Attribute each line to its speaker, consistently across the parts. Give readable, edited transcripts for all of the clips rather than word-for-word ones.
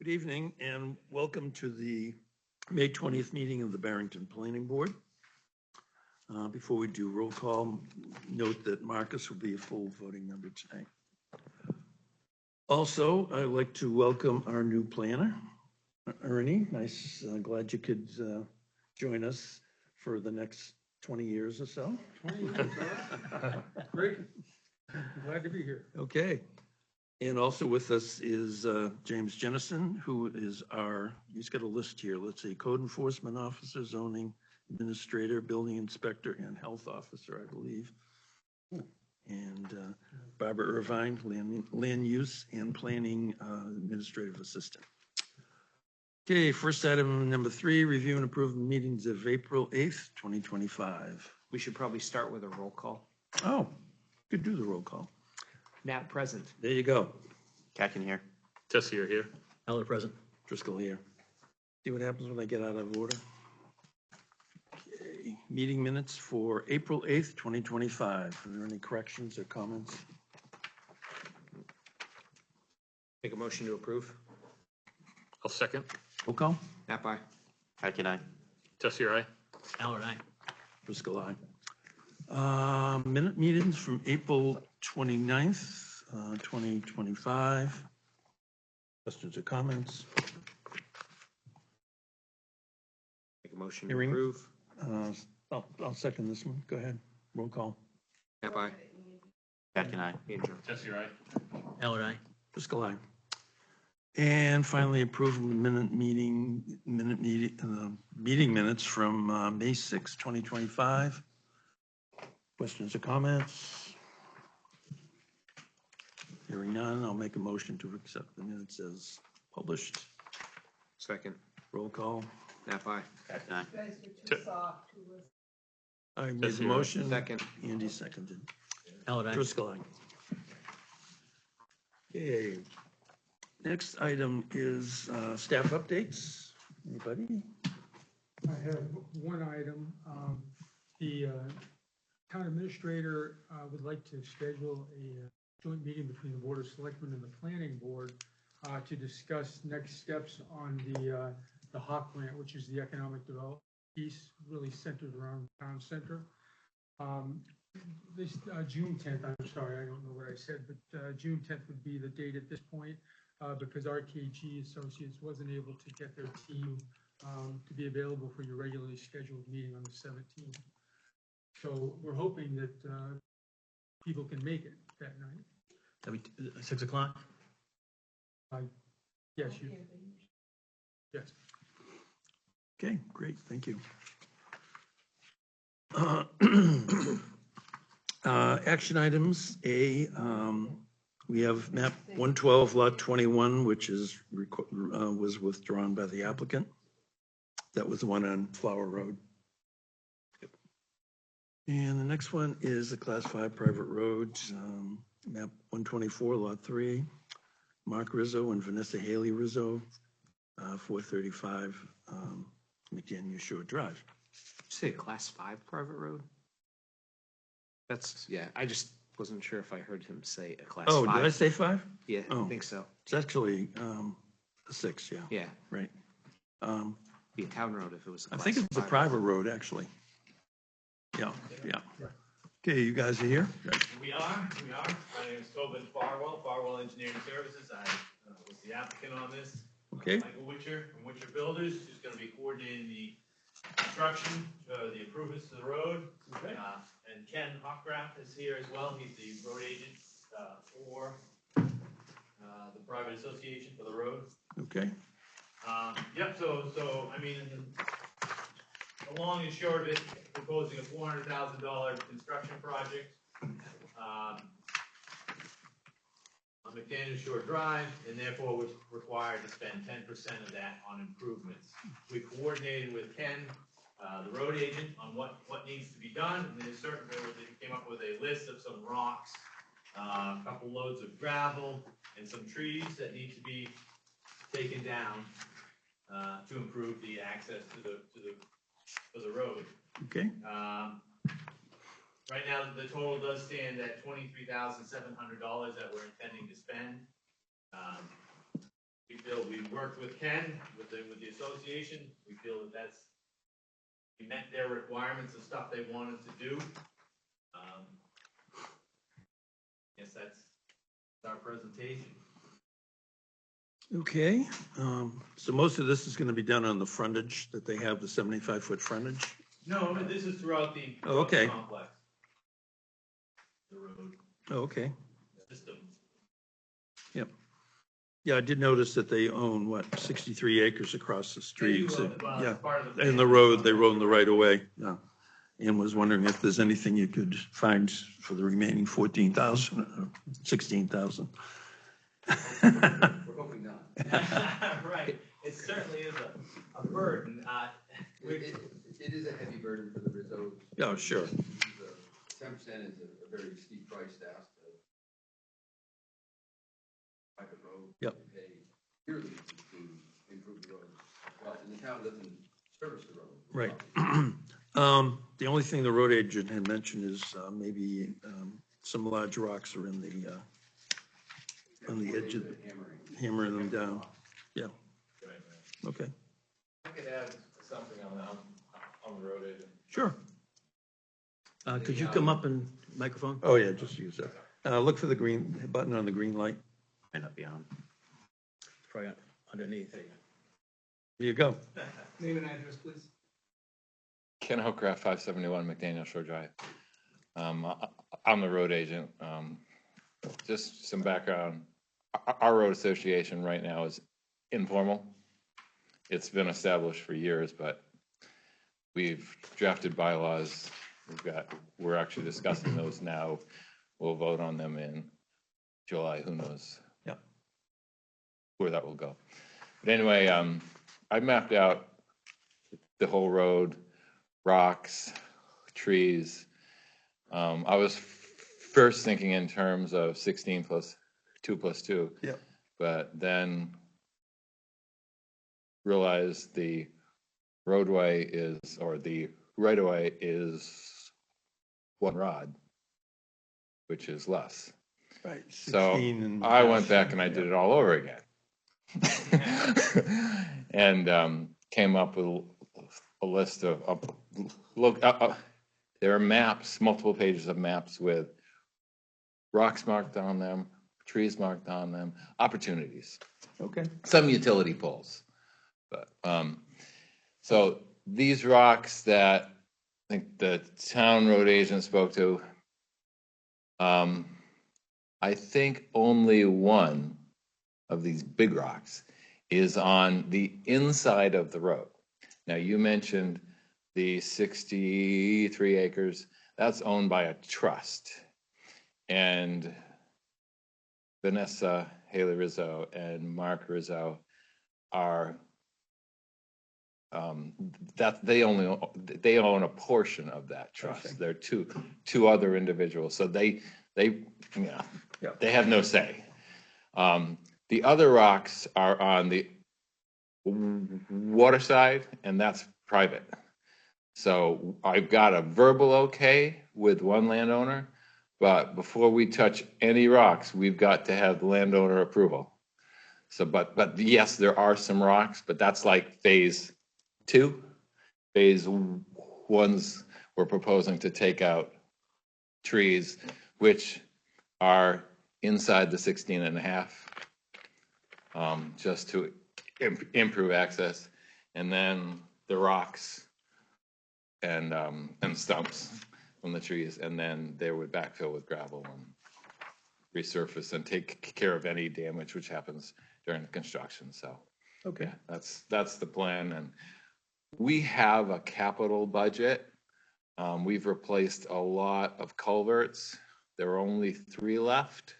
Speaker 1: Good evening and welcome to the May 20th meeting of the Barrington Planning Board. Before we do roll call, note that Marcus will be a full voting member tonight. Also, I'd like to welcome our new planner, Ernie. Nice, glad you could join us for the next 20 years or so.
Speaker 2: 20 years, huh? Great. Glad to be here.
Speaker 1: Okay. And also with us is James Jennison, who is he's got a list here. Let's see, code enforcement officer, zoning administrator, building inspector, and health officer, I believe. And Barbara Irvine, land use and planning administrative assistant. Okay, first item number 3, review and approve the meetings of April 8th, 2025.
Speaker 3: We should probably start with a roll call.
Speaker 1: Oh, could do the roll call.
Speaker 3: Nat present.
Speaker 1: There you go.
Speaker 3: Katkin here.
Speaker 4: Tessie here.
Speaker 5: Eller present.
Speaker 1: Driscoll here. See what happens when I get out of order. Okay, meeting minutes for April 8th, 2025. Are there any corrections or comments?
Speaker 3: Make a motion to approve.
Speaker 4: I'll second.
Speaker 1: Roll call.
Speaker 3: Nat by. Katkin aye.
Speaker 4: Tessie, aye.
Speaker 5: Eller aye.
Speaker 1: Driscoll, aye. Minute meetings from April 29th, 2025. Questions or comments?
Speaker 3: Make a motion
Speaker 1: Hearing.
Speaker 3: to approve.
Speaker 1: I'll second this one. Go ahead. Roll call.
Speaker 3: Nat by. Katkin aye.
Speaker 4: Tessie, aye.
Speaker 5: Eller aye.
Speaker 1: Driscoll, aye. And finally, approval of meeting minutes from May 6, 2025. Questions or comments? Hearing none, I'll make a motion to accept the minutes as published.
Speaker 3: Second.
Speaker 1: Roll call.
Speaker 3: Nat by. Katkin aye.
Speaker 6: You guys are too soft to listen.
Speaker 1: I made
Speaker 4: That's
Speaker 1: the
Speaker 4: your
Speaker 1: motion.
Speaker 3: Second.
Speaker 1: Andy seconded.
Speaker 5: Eller aye.
Speaker 1: Driscoll, aye. Okay. Next item is staff updates. Anybody?
Speaker 2: I have one item. The town administrator would like to schedule a joint meeting between the Board of Selectmen and the Planning Board to discuss next steps on the Hawk grant, which is the economic development piece, really centered around the town center. This June 10th, I'm sorry, I don't know what I said, but June 10th would be the date at this point. Because RKG Associates wasn't able to get their team to be available for your regularly scheduled meeting on the 17th. So we're hoping that people can make it that night.
Speaker 5: That'd be 6 o'clock?
Speaker 2: Yes, yes.
Speaker 1: Okay, great, thank you. Action items, we have map 112, lot 21, which is was withdrawn by the applicant. That was the one on Flower Road. And the next one is a class 5 private road, map 124, lot 3, Mark Rizzo and Vanessa Haley Rizzo, 435 McDaniel Shore Drive.
Speaker 3: Did you say a class 5 private road? That's, yeah, I just wasn't sure if I heard him say a class 5.
Speaker 1: Oh, did I say 5?
Speaker 3: Yeah,
Speaker 1: Oh.
Speaker 3: I think so.
Speaker 1: It's actually a 6, yeah.
Speaker 3: Yeah,
Speaker 1: Right.
Speaker 3: be a town road if it was a
Speaker 1: I
Speaker 3: class
Speaker 1: think it's a
Speaker 3: 5.
Speaker 1: private road, actually. Yeah, yeah. Okay, you guys are here?
Speaker 7: We are. My name is Tobin Farwell Engineering Services. I was the applicant on this.
Speaker 1: Okay.
Speaker 7: Michael Witcher from Witcher Builders, who's going to be coordinating the construction, the improvements to the road.
Speaker 1: Okay.
Speaker 7: And Ken Hockgraff is here as well. He's the road agent for the private association for the road.
Speaker 1: Okay.
Speaker 7: Yep, so I mean, the long and short of it, proposing a $400,000 construction project on McDaniel Shore Drive, and therefore was required to spend 10% of that on improvements. We coordinated with Ken, the road agent, on what needs to be done, and there's certain, they came up with a list of some rocks, a couple loads of gravel, and some trees that need to be taken down to improve the access to the road.
Speaker 1: Okay.
Speaker 7: Right now, the total does stand at $23,700 that we're intending to spend. we feel we worked with Ken, with the association, we feel that we met their requirements of stuff they wanted to do. Yes, that's our presentation.
Speaker 1: Okay, so most of this is gonna be done on the frontage that they have, the 75-foot frontage?
Speaker 7: No, this is throughout the
Speaker 1: Oh, okay.
Speaker 7: complex. The road
Speaker 1: Oh, okay,
Speaker 7: system.
Speaker 1: yep. Yeah, I did notice that they own, 63 acres across the street? So, yeah, and the road, they road in the right of way, yeah. And was wondering if there's anything you could find for the remaining 14,000, or 16,000.
Speaker 8: We're hoping not.
Speaker 7: Right, it certainly is a burden.
Speaker 8: It is a heavy burden for the Rizzo.
Speaker 1: Yeah, sure.
Speaker 8: 10% is a very steep price to ask to private road.
Speaker 1: Yep.
Speaker 8: And pay yearly to improve the road. Well, and the town doesn't service the road.
Speaker 1: Right. The only thing the road agent had mentioned is maybe some large rocks are in the on the edge of hammering them down. Yeah. Okay.
Speaker 9: I could add something on the road agent.
Speaker 1: Sure.
Speaker 5: Could you come up and microphone?
Speaker 1: Oh, yeah, just use that. Look for the green button on the green light.
Speaker 3: Might not be on.
Speaker 5: Probably underneath.
Speaker 1: Here you go.
Speaker 2: Name and address, please.
Speaker 9: Ken Hocraft, 571 McDaniel Shore Drive. I'm the road agent. Just some background. Our road association right now is informal. It's been established for years, but we've drafted bylaws. We're actually discussing those now. We'll vote on them in July. Who knows?
Speaker 1: Yeah.
Speaker 9: Where that will go. But anyway, I mapped out the whole road, rocks, trees. I was first thinking in terms of 16 plus 2 plus 2.
Speaker 1: Yeah.
Speaker 9: But then realized the roadway is, or the right of way is 1 rod, which is less.
Speaker 1: Right.
Speaker 9: So
Speaker 1: 16 and
Speaker 9: I went back and I did it all over again. And came up with a list of there are maps, multiple pages of maps with rocks marked on them, trees marked on them, opportunities,
Speaker 1: Okay.
Speaker 9: some utility poles. But so these rocks that I think the town road agent spoke to, I think only one of these big rocks is on the inside of the road. Now, you mentioned the 63 acres, that's owned by a trust. And Vanessa Haley Rizzo and Mark Rizzo are, that they own a portion of that trust.
Speaker 1: Okay.
Speaker 9: They're two other individuals, so they have no say. The other rocks are on the water side, and that's private. So I've got a verbal okay with one landowner, but before we touch any rocks, we've got to have the landowner approval. So, but yes, there are some rocks, but that's like phase 2. Phase 1's we're proposing to take out trees, which are inside the 16.5, just to improve access, and then the rocks and stumps from the trees, and then they would backfill with gravel and resurface and take care of any damage which happens during the construction. So,
Speaker 1: Okay.
Speaker 9: yeah, that's the plan, and we have a capital budget. We've replaced a lot of culverts. There are only 3 left.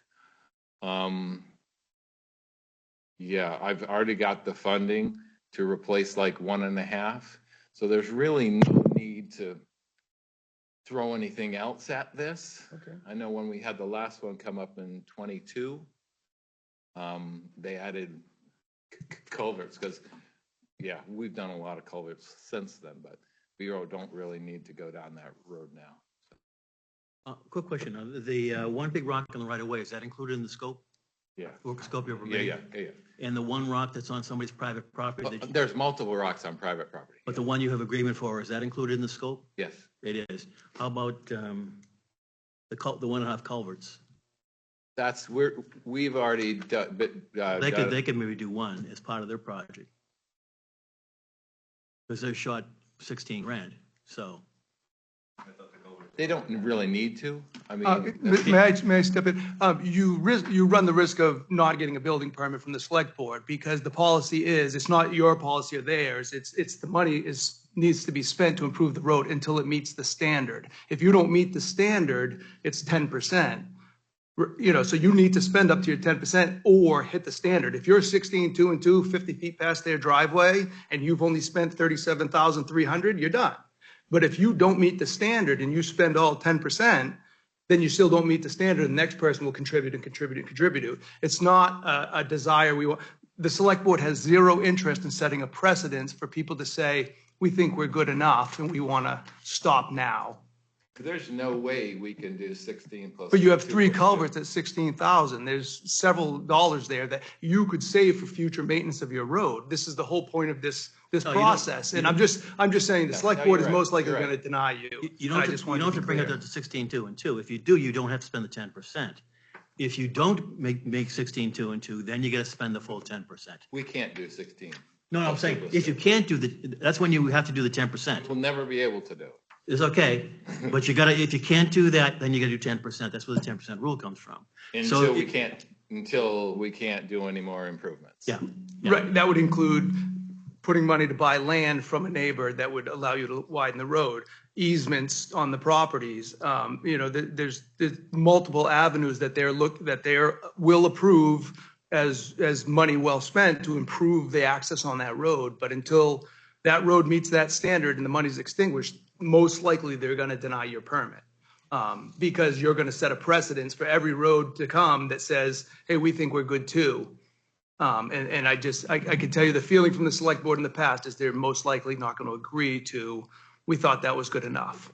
Speaker 9: Yeah, I've already got the funding to replace like 1.5. So there's really no need to throw anything else at this.
Speaker 1: Okay.
Speaker 9: I know when we had the last one come up in 22, they added culverts because, yeah, we've done a lot of culverts since then, but we don't really need to go down that road now.
Speaker 5: Quick question, the one big rock on the right of way, is that included in the scope?
Speaker 9: Yeah,
Speaker 5: scope of
Speaker 9: yeah,
Speaker 5: review.
Speaker 9: yeah.
Speaker 5: And the one rock that's on somebody's private property, that you-
Speaker 9: There's multiple rocks on private property.
Speaker 5: but the one you have agreement for, is that included in the scope?
Speaker 9: Yes,
Speaker 5: It is. How about the 1.5 culverts?
Speaker 9: we've already done,
Speaker 5: They could maybe do one as part of their project. Because they're short 16 grand, so.
Speaker 9: they don't really need to. I mean,
Speaker 10: May I step in? You run the risk of not getting a building permit from the select board because the policy is, it's not your policy or theirs. It's the money needs to be spent to improve the road until it meets the standard. If you don't meet the standard, it's 10%. So you need to spend up to your 10% or hit the standard. If you're 16, 2 and 2, 50 feet past their driveway and you've only spent 37,300, you're done. But if you don't meet the standard and you spend all 10%, then you still don't meet the standard. The next person will contribute and contribute and contribute. It's not a desire we want. The select board has zero interest in setting a precedence for people to say, we think we're good enough and we want to stop now.
Speaker 9: there's no way we can do 16 plus.
Speaker 10: But you have
Speaker 9: 2
Speaker 10: 3
Speaker 9: plus 2.
Speaker 10: culverts at 16,000. There's several dollars there that you could save for future maintenance of your road. This is the whole point of this
Speaker 5: you don't-
Speaker 10: process. And I'm just saying the
Speaker 9: Yeah,
Speaker 10: select
Speaker 9: no,
Speaker 10: board
Speaker 9: you're
Speaker 10: is
Speaker 9: right.
Speaker 10: most likely
Speaker 9: You're
Speaker 10: going to
Speaker 9: right.
Speaker 10: deny you.
Speaker 5: You don't
Speaker 10: I
Speaker 5: have
Speaker 10: just
Speaker 5: to,
Speaker 10: wanted
Speaker 5: you don't
Speaker 10: to
Speaker 5: have to bring
Speaker 10: be
Speaker 5: it
Speaker 10: clear.
Speaker 5: up to 16, 2 and 2. If you do, you don't have to spend the 10%. If you don't make 16, 2 and 2, then you got to spend the full 10%.
Speaker 9: We can't do 16.
Speaker 5: No, I'm saying, if you can't do that's when you have to do the 10%.
Speaker 9: We'll never be able to do.
Speaker 5: It's okay, but you gotta, if you can't do that, then you gotta do 10%. That's where the 10% rule comes from. So
Speaker 9: Until we can't do any more improvements.
Speaker 5: Yeah.
Speaker 10: Right, that would include putting money to buy land from a neighbor that would allow you to widen the road, easements on the properties. There's multiple avenues that they will approve as money well spent to improve the access on that road. But until that road meets that standard and the money's extinguished, most likely they're going to deny your permit. Because you're going to set a precedence for every road to come that says, hey, we think we're good too. And I can tell you the feeling from the select board in the past is they're most likely not going to agree to, we thought that was good enough.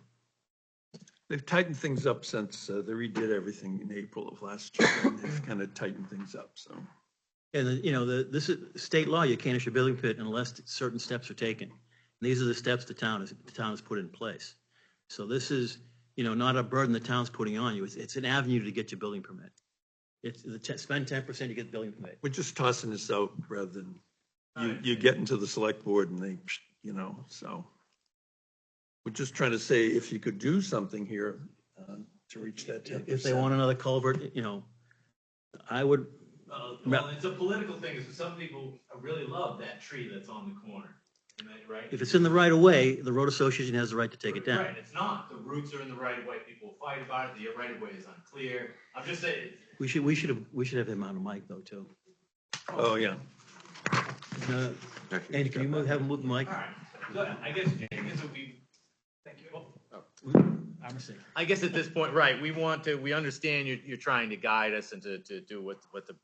Speaker 1: They've tightened things up since they redid everything in April of last year. And they've kind of tightened things up, so.
Speaker 5: And, this is state law, you can't issue a building permit unless certain steps are taken. And these are the steps the town has put in place. So this is, not a burden the town's putting on you. It's an avenue to get your building permit. Spend 10%, you get the building permit.
Speaker 1: We're just tossing this out rather than you get into the select board and they, so. We're just trying to say if you could do something here to reach that 10%.
Speaker 5: If they want another culvert, I would,
Speaker 7: Well, it's a political thing, because some people really love that tree that's on the corner, right?
Speaker 5: if it's in the right of way, the road association has the right to take it down.
Speaker 7: Right, it's not. The roots are in the right of way. People will fight about it. The right of way is unclear. I'm just saying.
Speaker 5: We should have him on a mic though, too.
Speaker 1: Oh, yeah.
Speaker 5: Andy, can you have him move the mic?
Speaker 7: All right. So I guess we. Thank you.
Speaker 5: I'm a second.
Speaker 7: I guess at this point, right, we understand you're trying to guide us and to do what the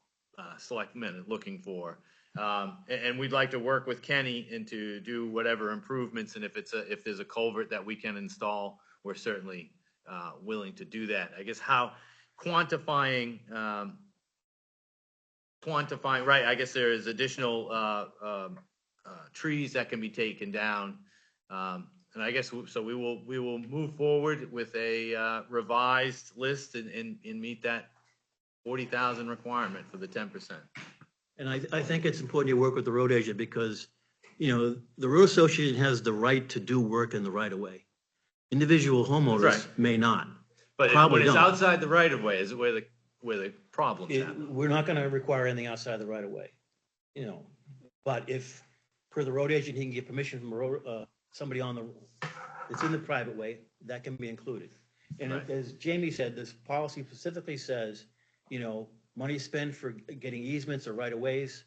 Speaker 7: selectmen are looking for. And we'd like to work with Kenny and to do whatever improvements, and if there's a culvert that we can install, we're certainly willing to do that. I guess how quantifying, right, I guess there is additional trees that can be taken down. And I guess, so we will move forward with a revised list and meet that 40,000 requirement for the 10%.
Speaker 5: And I think it's important you work with the road agent because, the road association has the right to do work in the right of way. Individual homeowners
Speaker 7: Right.
Speaker 5: may not.
Speaker 7: But
Speaker 5: Probably
Speaker 7: when it's
Speaker 5: don't.
Speaker 7: outside the right of way is where the problems happen.
Speaker 5: We're not gonna require anything outside the right of way, But if, per the road agent, he can get permission from somebody it's in the private way, that can be included. And
Speaker 7: Right.
Speaker 5: as Jamie said, this policy specifically says, money spent for getting easements or right of ways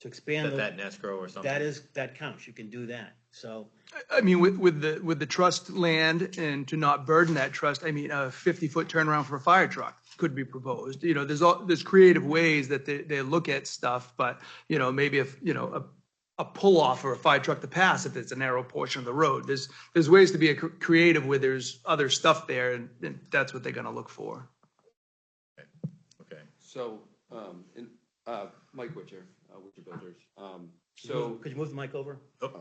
Speaker 5: to expand
Speaker 7: That in escrow or something.
Speaker 5: that counts. You can do that. So
Speaker 10: I mean, with the trust land and to not burden that trust, a 50-foot turnaround for a fire truck could be proposed. There's creative ways that they look at stuff, but, maybe if, a pull-off or a fire truck to pass if it's a narrow portion of the road. There's ways to be creative where there's other stuff there, and that's what they're going to look for.
Speaker 7: Okay.
Speaker 9: So
Speaker 8: Mike Witcher, Witcher Builders. So,
Speaker 5: Could you move the mic over?
Speaker 8: Oh.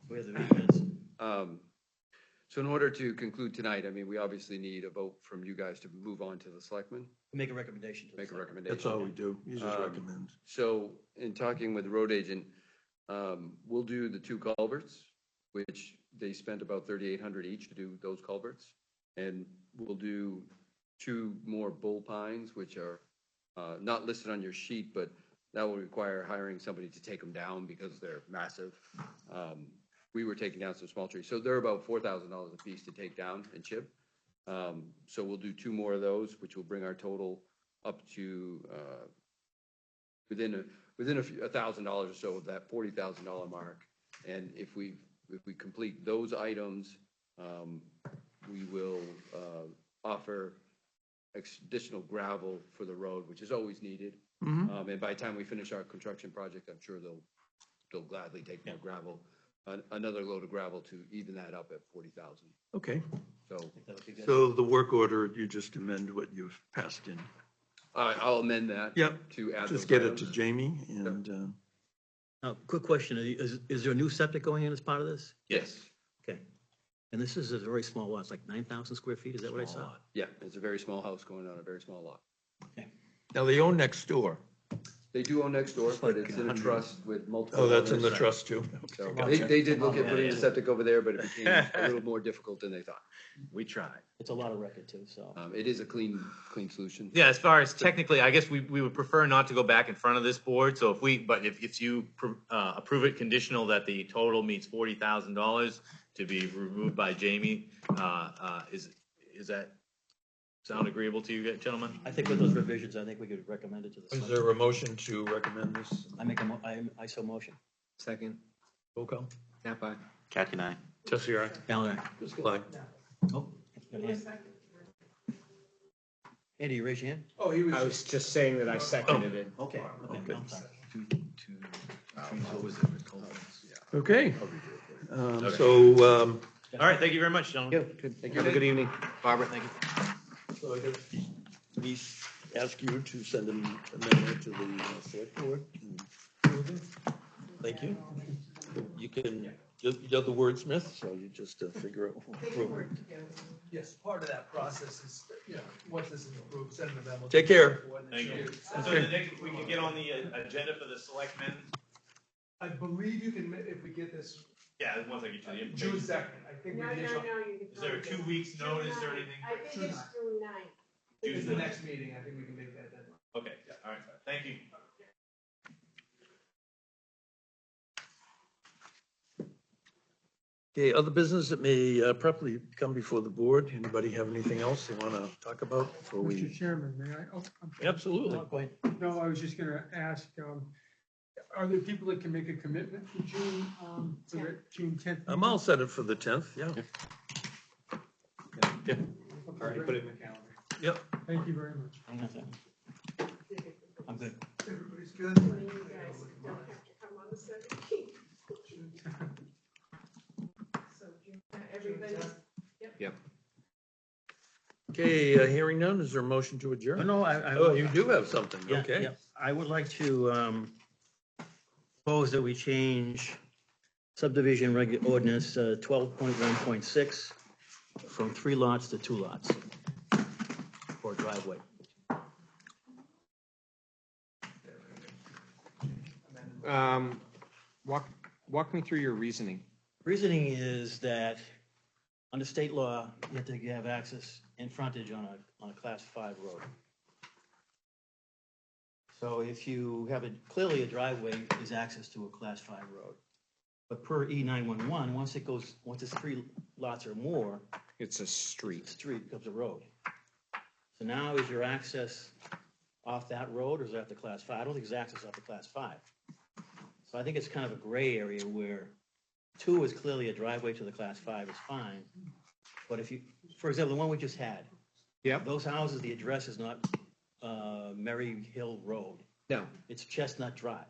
Speaker 5: We have the minutes.
Speaker 8: so in order to conclude tonight, I mean, we obviously need a vote from you guys to move on to the selectmen,
Speaker 5: Make a recommendation.
Speaker 8: make a recommendation.
Speaker 1: That's all we do. You just recommend.
Speaker 8: So in talking with the road agent, we'll do the 2 culverts, which they spent about $3,800 each to do those culverts. And we'll do 2 more bull pines, which are not listed on your sheet, but that will require hiring somebody to take them down because they're massive. We were taking down some small trees. So they're about $4,000 a piece to take down and chip. So we'll do 2 more of those, which will bring our total up to within a few $1,000 or so of that $40,000 mark. And if we complete those items, we will offer additional gravel for the road, which is always needed. And by the time we finish our construction project, I'm sure they'll gladly take more gravel, another load of gravel to even that up at 40,000.
Speaker 1: Okay.
Speaker 8: So
Speaker 1: So the work order, you just amend what you've passed in.
Speaker 8: I'll amend that.
Speaker 1: Yep.
Speaker 8: To add
Speaker 1: Just
Speaker 8: those
Speaker 1: get it
Speaker 8: items.
Speaker 1: to Jamie and,
Speaker 5: Quick question, is there a new septic going in as part of this?
Speaker 8: Yes.
Speaker 5: Okay. And this is a very small lot, it's like 9,000 square feet, is that what I saw?
Speaker 8: Yeah, it's a very small house going on a very small lot.
Speaker 1: now they own next door.
Speaker 8: They do own next door, but
Speaker 1: like
Speaker 8: it's in a
Speaker 1: 100.
Speaker 8: trust with multiple.
Speaker 1: Oh, that's in the
Speaker 8: owners.
Speaker 1: trust too.
Speaker 8: So
Speaker 1: Gotcha.
Speaker 8: they did look at putting the septic over there, but it became a little more difficult than they thought.
Speaker 3: We tried.
Speaker 5: It's a lot of record too, so.
Speaker 8: It is a clean solution.
Speaker 7: Yeah, as far as technically, I guess we would prefer not to go back in front of this board, so if you approve it conditional that the total meets $40,000 to be removed by Jamie, is that sound agreeable to you gentlemen?
Speaker 5: I think with those revisions, I think we could recommend it to the.
Speaker 1: Is
Speaker 5: select-
Speaker 1: there a motion to recommend this?
Speaker 5: I so motion.
Speaker 3: Second.
Speaker 1: Roll call.
Speaker 3: Nap aye.
Speaker 4: Kathy and I. Jesse, aye.
Speaker 5: Alan,
Speaker 1: Driscoll, aye.
Speaker 5: oh, got a hand. Andy, you raise your hand?
Speaker 10: Oh, he was
Speaker 3: I was just saying that I seconded it.
Speaker 5: Okay, I'm sorry.
Speaker 1: Okay. So,
Speaker 7: All right, thank you very much, gentlemen.
Speaker 3: Thank you. Have a good evening.
Speaker 7: Barbara, thank you.
Speaker 1: so I guess we ask you to send an amendment to the select board. Thank you. You can, you're the wordsmith, so you just figure out.
Speaker 10: Yes, part of that process is, once this is approved, send the memo.
Speaker 1: Take care.
Speaker 7: Thank you. So the next, we can get on the agenda for the selectmen,
Speaker 10: I believe you can, if we get this
Speaker 7: yeah, once I get you the
Speaker 10: June
Speaker 7: information.
Speaker 10: 2nd, I think
Speaker 6: No,
Speaker 10: we
Speaker 6: no,
Speaker 10: can
Speaker 6: no,
Speaker 10: issue.
Speaker 6: you can.
Speaker 7: Is there a 2 weeks notice or anything?
Speaker 6: I think it's June 9th.
Speaker 10: It's the next meeting, I think we can make that deadline.
Speaker 7: Okay, all right, thank you.
Speaker 1: Okay, other business that may properly come before the board. Anybody have anything else they want to talk about before
Speaker 2: Mr.
Speaker 1: we?
Speaker 2: Chairman, may I? Oh, I'm sorry.
Speaker 1: Absolutely.
Speaker 2: No, I was just gonna ask, are there people that can make a commitment for June, for the June 10th?
Speaker 1: I'm all set it for the 10th, yeah.
Speaker 2: Already put it in the calendar.
Speaker 1: Yep.
Speaker 2: Thank you very much.
Speaker 5: I'm good.
Speaker 10: Everybody's good?
Speaker 6: You guys don't have to come on the 17th. So June, everybody's,
Speaker 1: Okay, hearing none, is there a motion to
Speaker 5: No,
Speaker 1: adjourn?
Speaker 5: no,
Speaker 1: Oh, you do have something,
Speaker 5: Yeah,
Speaker 1: okay.
Speaker 5: yeah. I would like to propose that we change subdivision ordinance 12.1.6 from 3 lots to 2 lots for a driveway.
Speaker 3: Walk me through your reasoning.
Speaker 5: Reasoning is that under state law, you have to have access and frontage on a class 5 road. So if you have clearly a driveway is access to a class 5 road. But per E911, once it's 3 lots or more,
Speaker 3: It's a
Speaker 5: the
Speaker 3: street.
Speaker 5: street becomes a road. So now is your access off that road or is that the class 5? I don't think it's access off the class 5. So I think it's kind of a gray area where 2 is clearly a driveway to the class 5 is fine. But if you, for example, the one we just had.
Speaker 3: Yep.
Speaker 5: Those houses, the address is not Merry Hill Road.
Speaker 3: No.
Speaker 5: It's Chestnut Drive.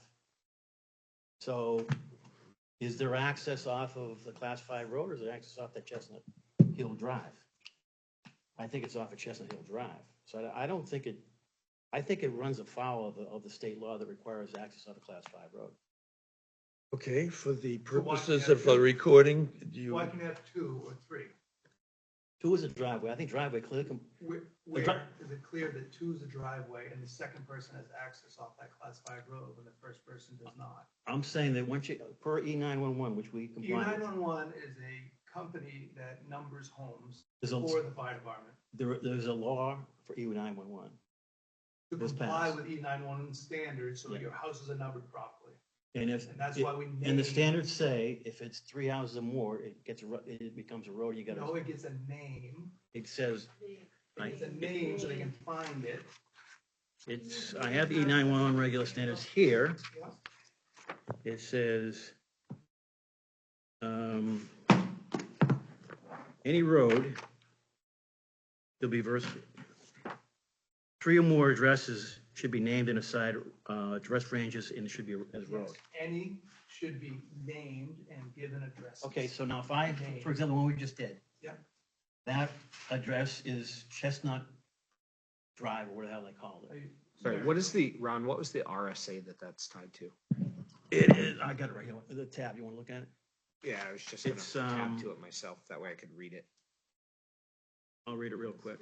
Speaker 5: So is there access off of the class 5 road or is there access off that Chestnut Hill Drive? I think it's off of Chestnut Hill Drive. So I don't think it I think it runs afoul of the state law that requires access on a class 5 road.
Speaker 1: Okay, for the
Speaker 10: So why
Speaker 1: purposes
Speaker 10: can't
Speaker 1: of the recording, do you,
Speaker 10: Why can you have 2 or 3?
Speaker 5: 2 is a driveway. I think driveway clearly,
Speaker 10: Where is it clear that 2 is a driveway and the second person has access off that class 5 road when the first person does not?
Speaker 5: I'm saying that once you, per E911, which we comply with,
Speaker 10: E911 is a company that numbers homes
Speaker 5: There's a-
Speaker 10: for the fire department.
Speaker 5: there's a law for E911.
Speaker 10: To
Speaker 5: Was
Speaker 10: comply
Speaker 5: passed.
Speaker 10: with E911 standards so that
Speaker 5: Yeah.
Speaker 10: your houses are numbered properly.
Speaker 5: And if,
Speaker 10: And that's why we
Speaker 5: and the
Speaker 10: name-
Speaker 5: standards say if it's 3 houses or more, it becomes a road, you
Speaker 10: No,
Speaker 5: gotta,
Speaker 10: it gets a name.
Speaker 5: it says,
Speaker 10: It gets a name so they can find it.
Speaker 5: it's, I have E911 regular standards here.
Speaker 10: Yeah.
Speaker 5: It says, any road, there'll be 3 or more addresses should be named in a side, address ranges, and it should be as road.
Speaker 10: Any should be named and given addresses.
Speaker 5: Okay, so now if I, for example, the one we just did.
Speaker 10: Yeah.
Speaker 5: That address is Chestnut Drive, or whatever the hell they called it.
Speaker 3: Sorry, what is Ron, what was the RSA that's tied to?
Speaker 5: It is, I got it right here, the tab, you wanna look at it?
Speaker 3: Yeah, I was just
Speaker 5: It's,
Speaker 3: gonna tab to it myself, that way I could read it.
Speaker 5: I'll read it real quick.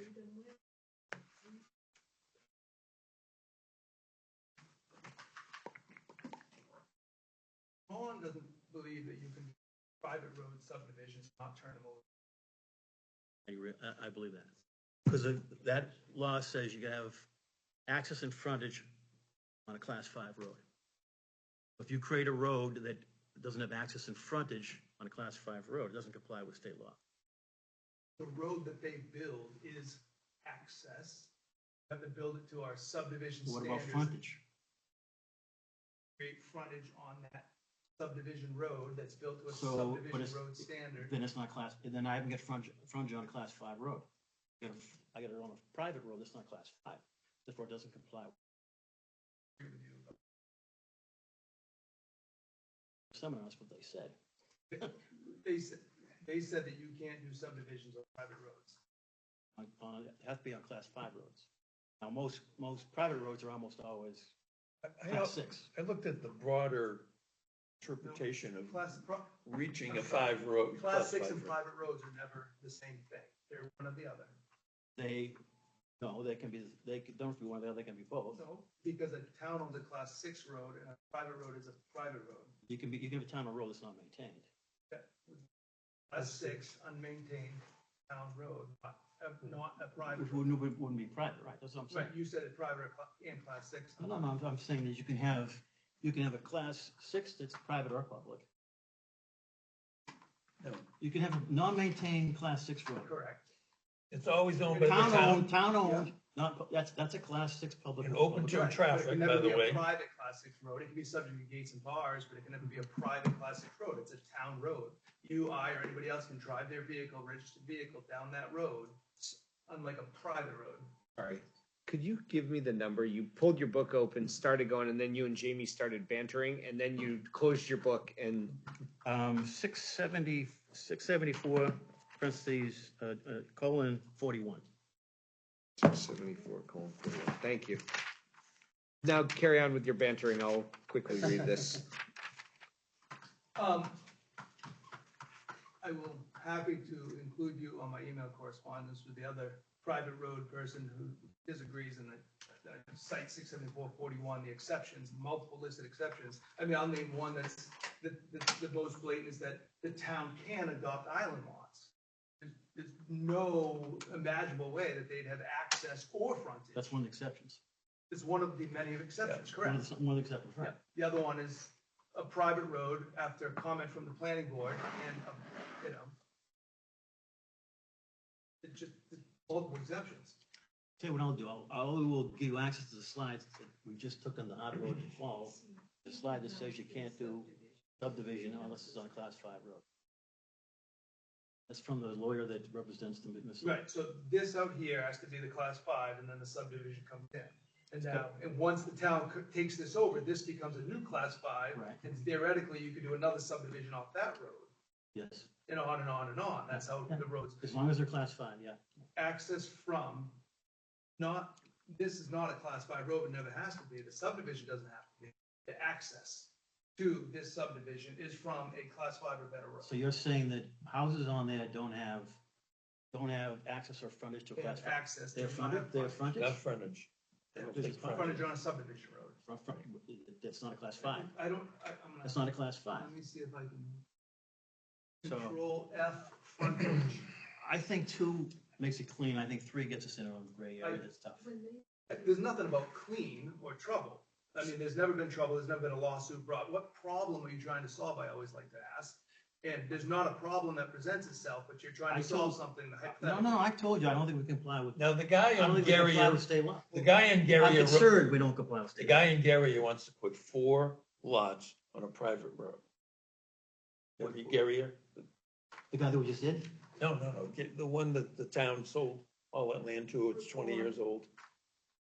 Speaker 10: Holland doesn't believe that you can private road subdivisions, not turn them over.
Speaker 5: I believe that. Because that law says you gotta have access and frontage on a class 5 road. If you create a road that doesn't have access and frontage on a class 5 road, it doesn't comply with state law.
Speaker 10: The road that they build is access. You have to build it to our subdivision
Speaker 5: What
Speaker 10: standards.
Speaker 5: about frontage?
Speaker 10: Create frontage on that subdivision road that's built to a
Speaker 5: So, but
Speaker 10: subdivision
Speaker 5: it's,
Speaker 10: road standard.
Speaker 5: then it's not class, then I haven't got frontage on a class 5 road. I got it on a private road, that's not class 5, therefore it doesn't comply. Seminar, that's what they said.
Speaker 10: They said that you can't do subdivisions on private roads.
Speaker 5: It has to be on class 5 roads. Now, most private roads are almost always class 6.
Speaker 1: I looked at the broader interpretation of
Speaker 10: Class,
Speaker 1: reaching a 5 road.
Speaker 10: class 6
Speaker 1: 5
Speaker 10: and
Speaker 1: road.
Speaker 10: private roads are never the same thing. They're one or the other.
Speaker 5: No, they can be, don't have to be one or the other, they can be both.
Speaker 10: No, because a town owns a class 6 road and a private road is a private road.
Speaker 5: You can have a town or road that's not maintained.
Speaker 10: Class 6 unmaintained town road, not a private
Speaker 5: Which
Speaker 10: road.
Speaker 5: wouldn't be private, right, that's what I'm saying.
Speaker 10: Right, you said it private and class 6.
Speaker 5: No, I'm saying that you can have a class 6 that's private or public.
Speaker 1: No.
Speaker 5: You can have a non-maintained class 6 road.
Speaker 10: Correct.
Speaker 1: It's always owned by the
Speaker 5: Town owned, not, that's a class 6 public.
Speaker 1: And open to
Speaker 10: Right, but it
Speaker 1: traffic,
Speaker 10: can
Speaker 1: by
Speaker 10: never
Speaker 1: the
Speaker 10: be a
Speaker 1: way.
Speaker 10: private class 6 road. It can be subject to gates and bars, but it can never be a private class 6 road. It's a town road. You, I, or anybody else can drive their vehicle, registered vehicle down that road, unlike a private road.
Speaker 3: Sorry. Could you give me the number? You pulled your book open, started going, and then you and Jamie started bantering, and then you closed your book and
Speaker 5: 674, parentheses, colon 41.
Speaker 3: 74:41. Thank you. Now carry on with your bantering. I'll quickly read this.
Speaker 10: I will happy to include you on my email correspondence with the other private road person who disagrees and that cite 674:41, the exceptions, multiple listed exceptions. I mean, I'll name one that's the most blatant is that the town can adopt island lots. There's no imaginable way that they'd have access or frontage.
Speaker 5: That's one of the exceptions.
Speaker 10: It's one of the many exceptions, correct?
Speaker 5: One of the exceptions, right.
Speaker 10: Yeah. The other one is a private road after a comment from the planning board and, it's just it's multiple exceptions.
Speaker 5: Tell you what I'll do, I will give you access to the slides that we just took on the hot road in fall. The slide that says you can't do subdivision unless it's on a class 5 road. That's from the lawyer that represents the Mr.
Speaker 10: Right, so this out here has to be the class 5 and then the subdivision comes in. And now, and once the town takes this over, this becomes a new class 5.
Speaker 5: Right.
Speaker 10: And theoretically, you could do another subdivision off that road,
Speaker 5: Yes,
Speaker 10: and on and on and on. That's how the roads,
Speaker 5: as long as they're class 5, yeah.
Speaker 10: access from, not this is not a class 5 road, it never has to be, the subdivision doesn't have to be. The access to this subdivision is from a class 5 or better road.
Speaker 5: So you're saying that houses on there don't have access or frontage to a
Speaker 10: They
Speaker 5: class
Speaker 10: have
Speaker 5: 5?
Speaker 10: access.
Speaker 5: They have
Speaker 10: do not
Speaker 5: frontage, they have frontage?
Speaker 1: Not frontage.
Speaker 10: They have
Speaker 5: This is
Speaker 10: frontage on a subdivision road.
Speaker 5: That's not a class 5.
Speaker 10: I'm gonna,
Speaker 5: That's not a class 5.
Speaker 10: let me see if I can.
Speaker 5: So-
Speaker 10: Control F frontage.
Speaker 5: I think 2 makes it clean. I think 3 gets us in a gray area that's tough.
Speaker 10: There's nothing about clean or trouble. I mean, there's never been trouble, there's never been a lawsuit brought. What problem are you trying to solve? I always like to ask. And there's not a problem that presents itself, but you're trying
Speaker 5: I
Speaker 10: to solve
Speaker 5: told-
Speaker 10: something
Speaker 5: No,
Speaker 10: hypothetical.
Speaker 5: no, I told you, I don't think we comply with,
Speaker 11: Now, the
Speaker 5: I
Speaker 11: guy
Speaker 5: don't
Speaker 11: on
Speaker 5: think we comply
Speaker 11: Gary,
Speaker 5: with state law.
Speaker 11: the guy in
Speaker 5: I'm
Speaker 11: Gary,
Speaker 5: concerned we don't comply with
Speaker 11: the
Speaker 5: state law.
Speaker 11: guy in Gary wants to
Speaker 1: Put 4 lots on a private road. What, Gary?
Speaker 5: The guy that we just did?
Speaker 1: No, get the one that the town sold all that land to, it's 20 years old.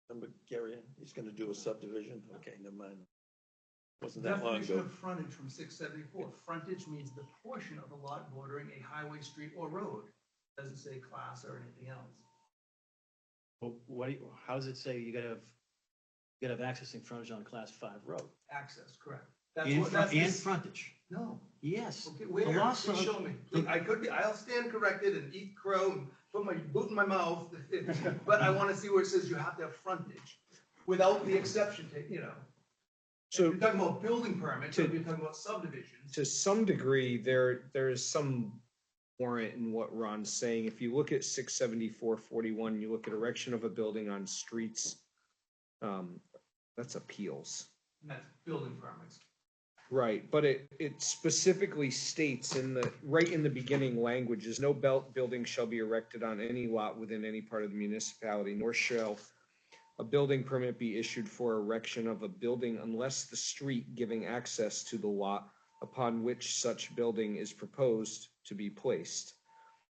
Speaker 1: Remember Gary, he's gonna do a subdivision, okay, never mind. Wasn't that long
Speaker 10: Definition
Speaker 1: ago.
Speaker 10: of frontage from 674. Frontage means the portion of a lot bordering a highway, street, or road. Doesn't say class or anything else.
Speaker 5: Well, how does it say you gotta have access and frontage on a class 5 road?
Speaker 10: Access, correct. That's
Speaker 5: And
Speaker 10: what, that's
Speaker 5: and
Speaker 10: the-
Speaker 5: frontage?
Speaker 10: No.
Speaker 5: Yes.
Speaker 10: Okay,
Speaker 5: The
Speaker 10: where?
Speaker 5: law
Speaker 10: Please
Speaker 5: says-
Speaker 10: show me. I could be, I'll stand corrected and eat crow and put my boot in my mouth, but I want to see where it says you have to have frontage without the exception, you know.
Speaker 3: So-
Speaker 10: If you're talking about building permits, or if you're talking about subdivisions.
Speaker 3: To some degree, there is some warrant in what Ron's saying. If you look at 674-41, you look at erection of a building on streets, that's appeals.
Speaker 10: That's building permits.
Speaker 3: Right, but it specifically states right in the beginning language is no building shall be erected on any lot within any part of the municipality, nor shall a building permit be issued for erection of a building unless the street giving access to the lot upon which such building is proposed to be placed.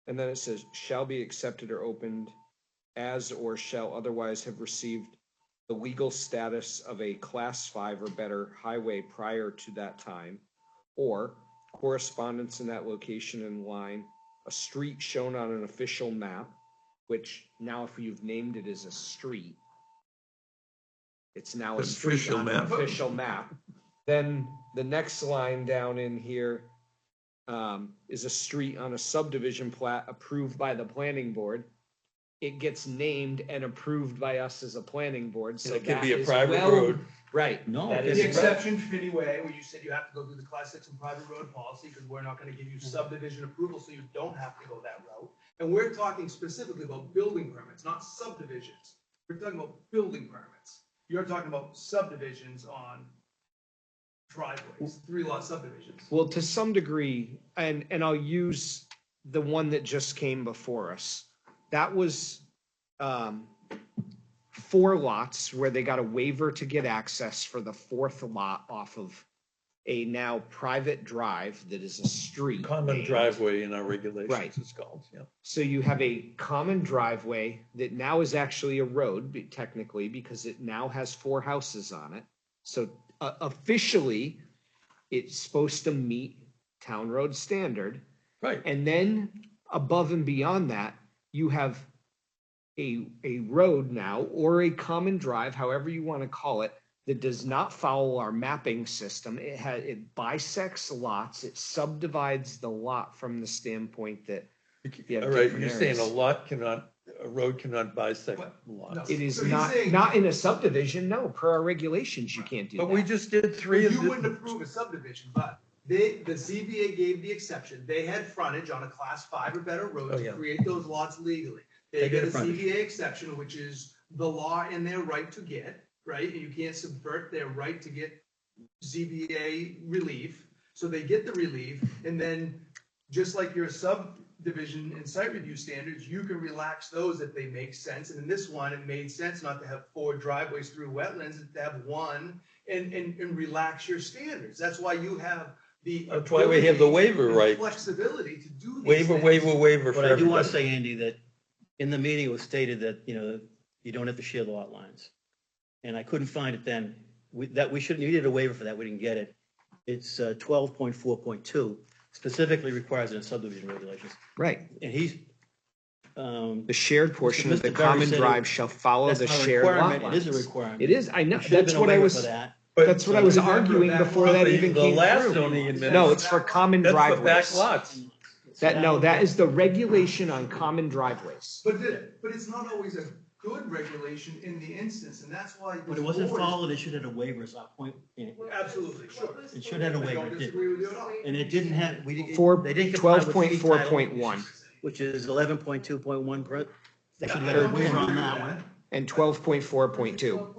Speaker 3: And then it says, shall be accepted or opened as or shall otherwise have received the legal status of a class 5 or better highway prior to that time, or correspondence in that location and line, a street shown on an official map, which now if you've named it as a street, it's now a street
Speaker 1: Official
Speaker 3: on an
Speaker 1: map.
Speaker 3: official map. Then the next line down in here is a street on a subdivision plat approved by the planning board. It gets named and approved by us as a planning board, so
Speaker 1: And it could
Speaker 3: that
Speaker 1: be a
Speaker 3: is
Speaker 1: private
Speaker 3: well-
Speaker 1: road.
Speaker 3: Right.
Speaker 5: No,
Speaker 3: that
Speaker 5: it's
Speaker 3: is
Speaker 10: The
Speaker 5: a
Speaker 10: exception, Finney Way, where you said you have to go through the class 6 and private road policy, because we're not gonna give you subdivision approval, so you don't have to go that route. And we're talking specifically about building permits, not subdivisions. We're talking about building permits. You're talking about subdivisions on driveways, 3-lot subdivisions.
Speaker 3: Well, to some degree, and I'll use the one that just came before us. That was 4 lots where they got a waiver to get access for the 4th lot off of a now private drive that is a street.
Speaker 1: Common
Speaker 3: named.
Speaker 1: driveway in our regulations,
Speaker 3: Right.
Speaker 1: it's called, yeah.
Speaker 3: So you have a common driveway that now is actually a road, technically, because it now has 4 houses on it. So officially, it's supposed to meet town road standard.
Speaker 1: Right.
Speaker 3: And then above and beyond that, you have a road now, or a common drive, however you want to call it, that does not follow our mapping system. It bisects lots, it subdivides the lot from the standpoint that you have
Speaker 1: All right,
Speaker 3: different
Speaker 1: you're saying
Speaker 3: areas.
Speaker 1: a road cannot bisect
Speaker 10: What?
Speaker 1: lots.
Speaker 3: It is
Speaker 10: So he's
Speaker 3: not,
Speaker 10: saying-
Speaker 3: not in a subdivision, no, per our regulations, you can't do
Speaker 1: But we
Speaker 3: that.
Speaker 1: just did 3 of
Speaker 10: You wouldn't
Speaker 1: the,
Speaker 10: approve a subdivision, but the ZBA gave the exception. They had frontage on a class 5 or better road
Speaker 1: Oh,
Speaker 10: to
Speaker 1: yeah.
Speaker 10: create those lots legally. They
Speaker 5: They get
Speaker 10: get
Speaker 5: a
Speaker 10: a
Speaker 5: frontage.
Speaker 10: ZBA exception, which is the law and their right to get, right? And you can't subvert their right to get ZBA relief. So they get the relief, and then just like your subdivision and site review standards, you can relax those if they make sense. And in this one, it made sense not to have 4 driveways through wetlands, to have 1 and relax your standards. That's why you have the.
Speaker 1: That's why we have the waiver
Speaker 10: ability and
Speaker 1: right.
Speaker 10: Flexibility to do these
Speaker 1: waiver,
Speaker 10: things.
Speaker 1: waiver for
Speaker 5: But I do want
Speaker 1: everybody.
Speaker 5: to say, Andy, that in the meeting it was stated that, you don't have to share the lot lines. And I couldn't find it then. We needed a waiver for that. We didn't get it. It's 12.4.2 specifically requires it in subdivision regulations.
Speaker 3: Right.
Speaker 5: And he's,
Speaker 3: The shared portion of the
Speaker 5: Mr. Barry
Speaker 3: common
Speaker 5: said it-
Speaker 3: drive shall follow
Speaker 5: that's
Speaker 3: the
Speaker 5: not a
Speaker 3: shared lot
Speaker 5: requirement. It is a
Speaker 3: lines.
Speaker 5: requirement.
Speaker 3: It is, I know,
Speaker 5: There should have
Speaker 3: that's
Speaker 5: been a
Speaker 3: what I
Speaker 5: waiver
Speaker 3: was,
Speaker 5: for that.
Speaker 3: that's what I was
Speaker 1: Remember
Speaker 3: arguing
Speaker 1: back
Speaker 3: before
Speaker 1: lot,
Speaker 3: that
Speaker 1: the-
Speaker 3: even
Speaker 1: the
Speaker 3: came
Speaker 1: last
Speaker 3: through.
Speaker 1: zoning admin-
Speaker 3: No, it's for common
Speaker 1: That's for back
Speaker 3: driveways.
Speaker 1: lots.
Speaker 3: That, no, that is the regulation on common driveways.
Speaker 10: But it's not always a good regulation in the instance, and that's why.
Speaker 5: When it wasn't followed, it should have had a waiver, is our point.
Speaker 10: Absolutely, sure.
Speaker 5: It should have had a
Speaker 10: I
Speaker 5: waiver,
Speaker 10: don't
Speaker 5: it did.
Speaker 10: disagree with you at all.
Speaker 5: And it didn't have, we didn't.
Speaker 3: For
Speaker 5: they didn't comply with fee title,
Speaker 3: 12.4.1
Speaker 5: which is 11.2.1. They should have got a waiver on that one.
Speaker 3: and 12.4.2.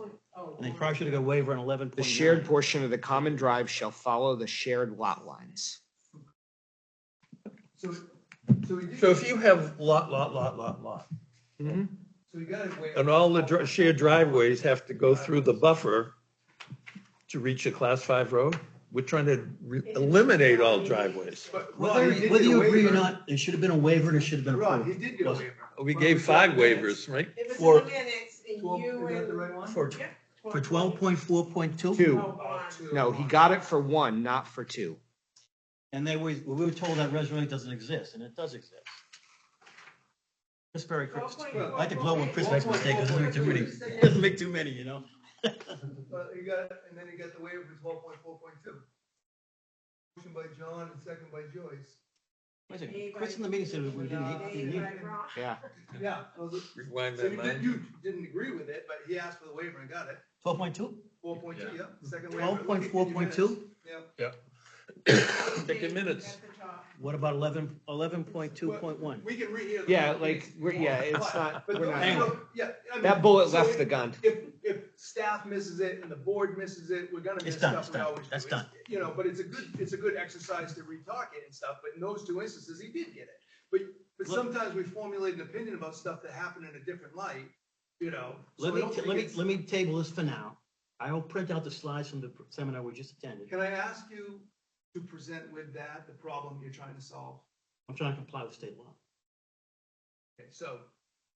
Speaker 5: And they probably should have got a waiver on 11.9.
Speaker 3: The shared portion of the common drive shall follow the shared lot lines.
Speaker 10: So
Speaker 1: So if you have lot,
Speaker 3: Mm-hmm.
Speaker 10: So you gotta wait.
Speaker 1: and all the shared driveways have to go through the buffer to reach a class 5 road, we're trying to eliminate all driveways.
Speaker 10: But
Speaker 5: Whether,
Speaker 10: Ron, he did
Speaker 5: whether
Speaker 10: get a
Speaker 5: you agree or
Speaker 10: waiver.
Speaker 5: not, there should have been a waiver and it should have been
Speaker 10: Ron, he
Speaker 5: approved.
Speaker 10: did get a
Speaker 5: Was-
Speaker 10: waiver.
Speaker 1: We gave 5 waivers, right?
Speaker 6: It was in
Speaker 1: For-
Speaker 6: the minutes, and
Speaker 10: 12,
Speaker 6: you
Speaker 10: is that the
Speaker 6: and.
Speaker 10: right one?
Speaker 5: For,
Speaker 6: Yeah,
Speaker 5: for 12.4.2?
Speaker 3: Two.
Speaker 6: Oh,
Speaker 3: No, he got it for one, not for two.
Speaker 5: And we were told that resume doesn't exist, and it does exist. Chris Berry, I like to glow when Chris makes mistakes, it doesn't make too many, it doesn't make too many, you know?
Speaker 10: But you got, and then you got the waiver for 12.4.2. Motion by John and second by Joyce.
Speaker 5: Wait a second, Chris in the meeting said we didn't need it.
Speaker 3: Yeah.
Speaker 10: Yeah.
Speaker 1: Rewind
Speaker 10: So
Speaker 1: that
Speaker 10: you
Speaker 1: mind.
Speaker 10: didn't agree with it, but he asked for the waiver and got it.
Speaker 5: 12.2?
Speaker 10: 4.2, yeah, second waiver.
Speaker 5: 12.4.2?
Speaker 10: Yeah.
Speaker 1: Take your minutes.
Speaker 5: What about 11.2.1?
Speaker 10: We can rehear. the
Speaker 3: Yeah,
Speaker 10: whole
Speaker 3: like,
Speaker 10: case.
Speaker 3: it's not,
Speaker 10: But
Speaker 3: we're
Speaker 10: no,
Speaker 3: not.
Speaker 5: Anyway.
Speaker 10: yeah, I mean,
Speaker 3: That bullet
Speaker 10: so
Speaker 3: left
Speaker 10: if-
Speaker 3: the gun.
Speaker 10: If staff misses it and the board misses it, we're gonna miss
Speaker 5: It's done,
Speaker 10: stuff
Speaker 5: it's
Speaker 10: we
Speaker 5: done,
Speaker 10: always do.
Speaker 5: that's
Speaker 10: It's-
Speaker 5: done.
Speaker 10: You know, but it's a good exercise to retalk it and stuff, but in those two instances, he did get it. But
Speaker 5: Look-
Speaker 10: sometimes we formulate an opinion about stuff that happened in a different light, you know. so
Speaker 5: Let
Speaker 10: I
Speaker 5: me,
Speaker 10: don't think
Speaker 5: let me,
Speaker 10: it's-
Speaker 5: let me table this for now. I will print out the slides from the seminar we just attended.
Speaker 10: Can I ask you to present with that the problem you're trying to solve?
Speaker 5: I'm trying to comply with state law.
Speaker 10: Okay, so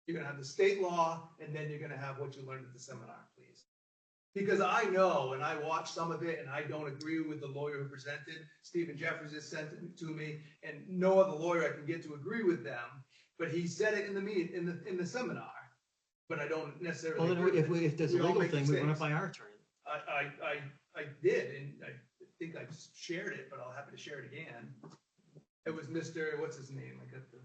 Speaker 10: you're gonna have the state law, and then you're gonna have what you learned at the seminar, please. Because I know, and I watched some of it, and I don't agree with the lawyer who presented. Stephen Jeffers has sent it to me, and no other lawyer I can get to agree with them. But he said it in the meeting, in the seminar, but I don't necessarily.
Speaker 5: Well, then
Speaker 10: agree with it.
Speaker 5: if there's a
Speaker 10: We all
Speaker 5: legal
Speaker 10: make
Speaker 5: thing, we run it
Speaker 10: mistakes.
Speaker 5: by our attorney.
Speaker 10: I did, and I think I shared it, but I'll happy to share it again. It was Mr., what's his name? I got the.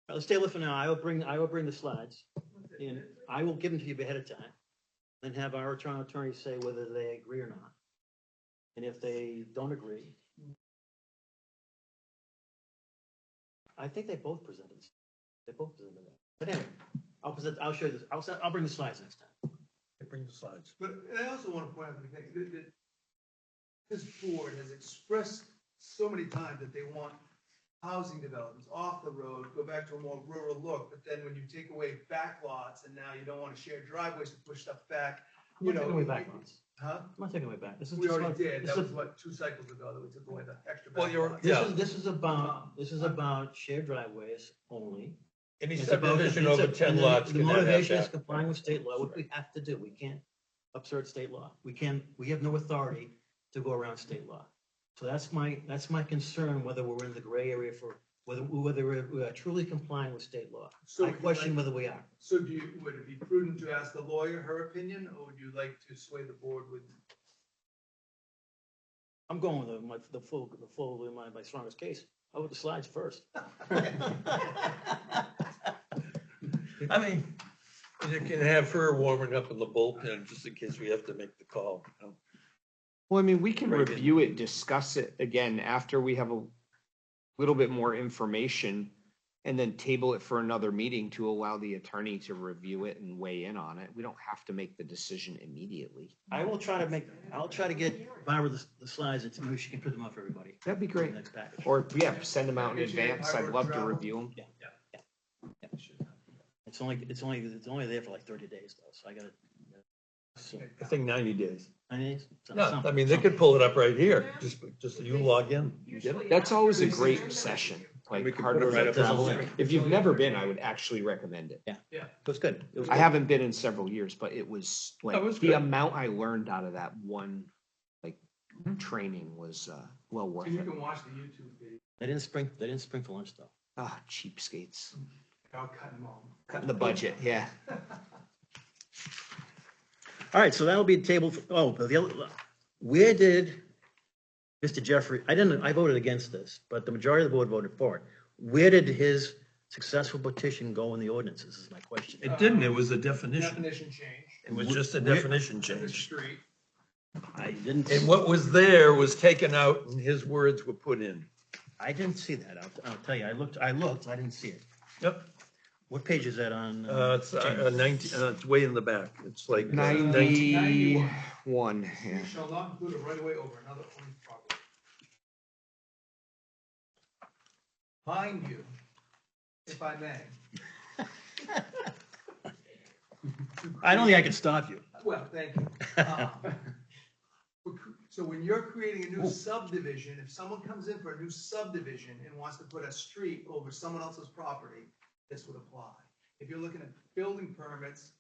Speaker 5: Let's table it for now. I will bring the slides, and I will give them to you ahead of time, and have our attorney say whether they agree or not. And if they don't agree, I think they both presented this. They both presented that. But anyway, I'll show you this. I'll bring the slides next time.
Speaker 1: Bring the slides.
Speaker 10: But and I also want to point out the thing that this board has expressed so many times that they want housing developments off the road, go back to a more rural look. But then when you take away back lots and now you don't want to share driveways to push stuff back,
Speaker 5: I'm
Speaker 10: you
Speaker 5: not
Speaker 10: know.
Speaker 5: taking away back lots.
Speaker 10: Huh?
Speaker 5: I'm not taking away back. This is
Speaker 10: We
Speaker 5: just
Speaker 10: already
Speaker 5: like-
Speaker 10: did.
Speaker 5: this
Speaker 10: That
Speaker 5: is-
Speaker 10: was what, 2 cycles ago that we took away the extra
Speaker 1: Well,
Speaker 10: back
Speaker 1: you're-
Speaker 10: lots.
Speaker 1: yeah.
Speaker 5: This is about shared driveways only.
Speaker 1: Any
Speaker 5: It's about-
Speaker 1: subdivision
Speaker 5: it's a-
Speaker 1: over 10
Speaker 5: and the-
Speaker 1: lots
Speaker 5: The
Speaker 1: can have
Speaker 5: motivation is
Speaker 1: that.
Speaker 5: complying with state law, which we have to do. We can't upsert state law. We have no authority to go around state law. So that's my concern, whether we're in the gray area for, whether we are truly complying with state law.
Speaker 10: So
Speaker 5: I
Speaker 10: would you
Speaker 5: question
Speaker 10: like-
Speaker 5: whether we are.
Speaker 10: So would it be prudent to ask the lawyer her opinion, or would you like to sway the board with?
Speaker 5: I'm going with my strongest case. I'll with the slides first.
Speaker 1: I mean, you can have her warming up in the bullpen just in case we have to make the call. you know.
Speaker 3: Well, I mean, we can
Speaker 1: Right.
Speaker 3: review it, discuss it again after we have a little bit more information, and then table it for another meeting to allow the attorney to review it and weigh in on it. We don't have to make the decision immediately.
Speaker 5: I'll try to get Barbara the slides and maybe she can print them out for everybody.
Speaker 3: That'd be
Speaker 5: for the
Speaker 3: great.
Speaker 5: next package.
Speaker 3: Or, yeah, send them out in advance. I'd love to review them.
Speaker 5: It's only there for like 30 days though, so I gotta. So,
Speaker 1: I think 90 days.
Speaker 5: 90 days?
Speaker 1: No, I mean, they could pull it up right here. Just you log in. You get it?
Speaker 3: That's always a great session,
Speaker 1: We
Speaker 3: like
Speaker 1: can
Speaker 3: hard
Speaker 1: put it right up
Speaker 5: on the
Speaker 3: to
Speaker 5: link.
Speaker 3: If you've never been, I would actually recommend it.
Speaker 5: It was good. It was
Speaker 3: I
Speaker 5: good.
Speaker 3: haven't been in several years, but it was like
Speaker 1: That was
Speaker 3: the
Speaker 1: good.
Speaker 3: amount I learned out of that one like training was well worth
Speaker 10: And you
Speaker 3: it.
Speaker 10: can watch the YouTube video.
Speaker 5: They didn't spring for lunch though.
Speaker 3: Ah, cheapskates.
Speaker 10: I'll cut them all.
Speaker 3: Cutting the budget, yeah.
Speaker 5: All right, so that'll be tabled, but the other, where did Mr. Jeffrey, I voted against this, but the majority of the board voted for it. Where did his successful petition go in the ordinances is my question.
Speaker 1: It didn't, it was a definition.
Speaker 10: Definition change.
Speaker 1: It was just a
Speaker 5: Where-
Speaker 1: definition
Speaker 10: To the
Speaker 1: change.
Speaker 10: street.
Speaker 5: I didn't,
Speaker 1: And what was there was taken out and his words were put in.
Speaker 5: I didn't see that. I'll tell you, I looked, I didn't see it.
Speaker 1: Yep.
Speaker 5: What page is that on?
Speaker 1: It's 19, it's way in the back. It's like
Speaker 3: 91, yeah.
Speaker 10: Street shall not include a right of way over another owned property. Mind you, if I may.
Speaker 5: I don't think I can stop you.
Speaker 10: Well, thank you. So when you're creating a new subdivision, if someone comes in for a new subdivision and wants to put a street over someone else's property, this would apply. If you're looking at building permits